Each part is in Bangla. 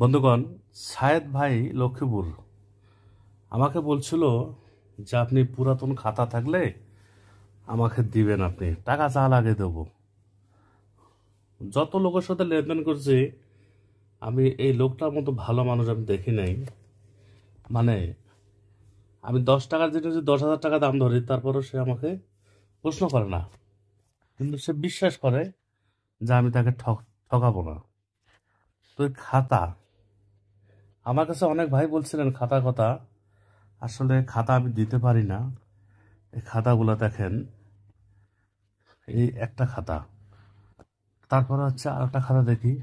বন্ধুগণ, সায়েদ ভাই লক্ষ্মীপুর আমাকে বলছিল যে আপনি পুরাতন খাতা থাকলে আমাকে দিবেন, আপনি টাকা যা লাগে দেবো। যত লোকের সাথে লেনদেন করছি আমি এই লোকটার মতো ভালো মানুষ আমি দেখি নাই। মানে আমি 10 টাকার জিনিস যদি 10,000 টাকা দাম ধরি তারপরও সে আমাকে প্রশ্ন করে না, কিন্তু সে বিশ্বাস করে যে আমি তাকে ঠকাবো না। তো এই খাতা, আমার কাছে অনেক ভাই বলছিলেন খাতার কথা, আসলে খাতা আমি দিতে পারি না। এই খাতাগুলো দেখেন, এই একটা খাতা, তারপরে হচ্ছে আর একটা খাতা দেখি,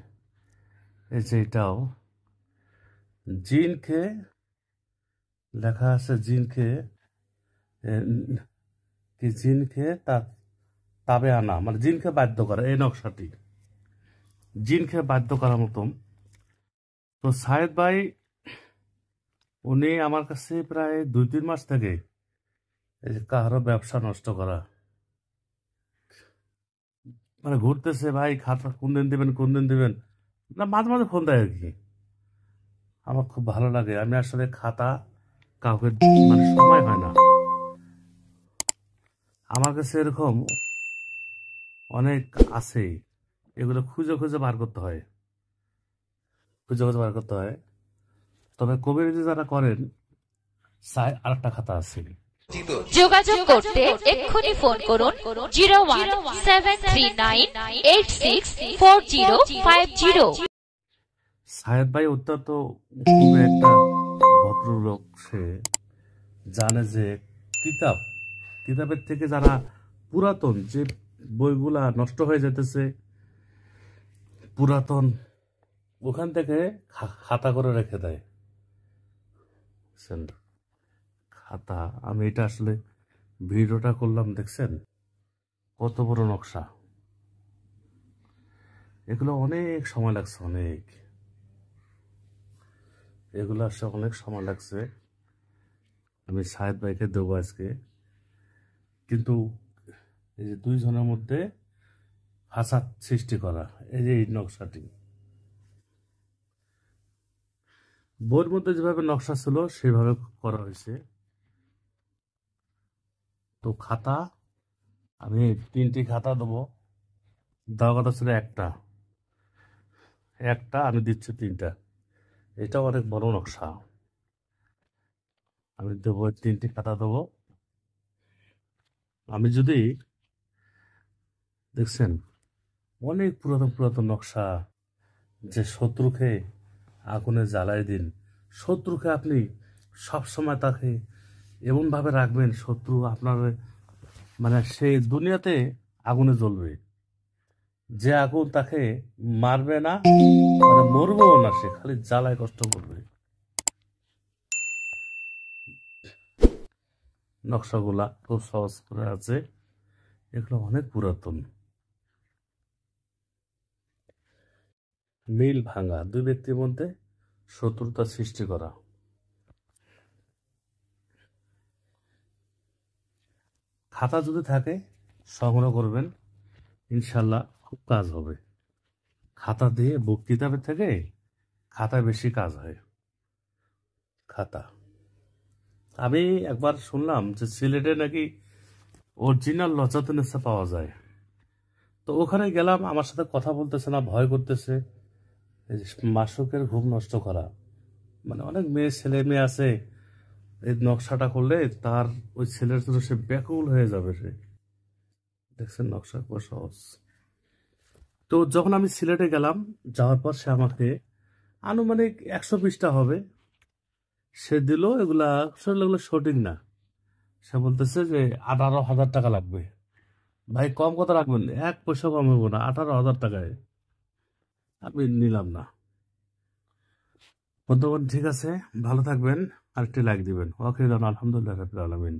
এই যে এটাও জিন খেয়ে লেখা আছে, জিন খেয়ে কি জিন খেয়ে তাবে আনা, মানে জিন খেয়ে বাধ্য করা, এই নকশাটি জিন খেয়ে বাধ্য করার মতন। তো সায়েদ ভাই উনি আমার কাছে প্রায় 2-3 মাস থেকে এই যে কারো ব্যবসা নষ্ট করা, মানে ঘুরতেছে, ভাই খাতা কোন দিন দিবেন কোন দিন দিবেন, না মাঝে মাঝে ফোন দেয় আর কি। আমার খুব ভালো লাগে, আমি আসলে খাতা কাউকে মানে সময় হয় না। আমার কাছে এরকম অনেক আছে, এগুলো খুঁজে খুঁজে বার করতে হয়, খুঁজে খুঁজে বার করতে হয়। তবে কবিরাজি যারা করেন, আর একটা খাতা আছে। যোগাযোগ করতে এক্ষুনি ফোন করুন 0173986405 সাহেব ভাই অত্যন্ত খুবই একটা ভদ্রলোক, সে জানে যে কিতাবের থেকে যারা পুরাতন যে বইগুলা নষ্ট হয়ে যেতেছে, পুরাতন ওখান থেকে খাতা করে রেখে দেয়। খাতা, আমি এটা আসলে ভিডিওটা করলাম, দেখছেন কত বড় নকশা। এগুলো অনেক সময় লাগছে, এগুলো আসলে অনেক সময় লাগছে। আমি সাহেদ ভাইকে দেবো আজকে, কিন্তু এই যে 2 জনের মধ্যে ফাসাদ সৃষ্টি করা, এই যে এই নকশাটি বইয়ের মধ্যে যেভাবে নকশা ছিল সেভাবে করা হয়েছে। তো খাতা আমি 3টি খাতা দেবো, দেওয়ার কথা ছিল একটা, আমি দিচ্ছি 3টা। এটা অনেক বড় নকশা, আমি দেবো 3টি খাতা দেবো। আমি যদি দেখছেন অনেক পুরাতন পুরাতন নকশা, যে শত্রুকে আগুনে জ্বালাই দিন, শত্রুকে আপনি সবসময় তাকে এমনভাবে রাখবেন, শত্রু আপনার মানে সে দুনিয়াতে আগুনে জ্বলবে, যে আগুন তাকে মারবে না, মানে মরবেও না, সে খালি জ্বালায় কষ্ট করবে। নকশাগুলা খুব সহজ করে আছে, এগুলো অনেক পুরাতন। মিল ভাঙা, 2 ব্যক্তির মধ্যে শত্রুতা সৃষ্টি করা। খাতা যদি থাকে সংগ্রহ করবেন, ইনশাল্লাহ খুব কাজ হবে। খাতা দিয়ে কিতাবের থেকে খাতায় বেশি কাজ হয়। খাতা, আমি একবার শুনলাম যে সিলেটে নাকি অরিজিনাল লজাতুন্নেসা পাওয়া যায়। তো ওখানে গেলাম, আমার সাথে কথা বলতেছে না, ভয় করতেছে। এই যে মাসুকের ঘুম নষ্ট করা, মানে অনেক ছেলে মেয়ে আছে, এই নকশাটা করলে তার ওই ছেলের জন্য সে ব্যাকুল হয়ে যাবে। সে দেখছেন নকশা খুব সহজ। তো যখন আমি সিলেটে গেলাম, যাওয়ার পর সে আমাকে আনুমানিক 100 পৃষ্ঠা হবে সে দিল, এগুলা আসলে এগুলো সঠিক না। সে বলতেছে যে 18,000 টাকা লাগবে। ভাই কম কথা রাখবেন, 1 পয়সা কম হবো না, 18,000 টাকায় আমি নিলাম না। বন্ধুগণ, ঠিক আছে, ভালো থাকবেন, আরেকটি লাইক দিবেন। ওকে, আলহামদুলিল্লাহ রাব্বিল আলামিন।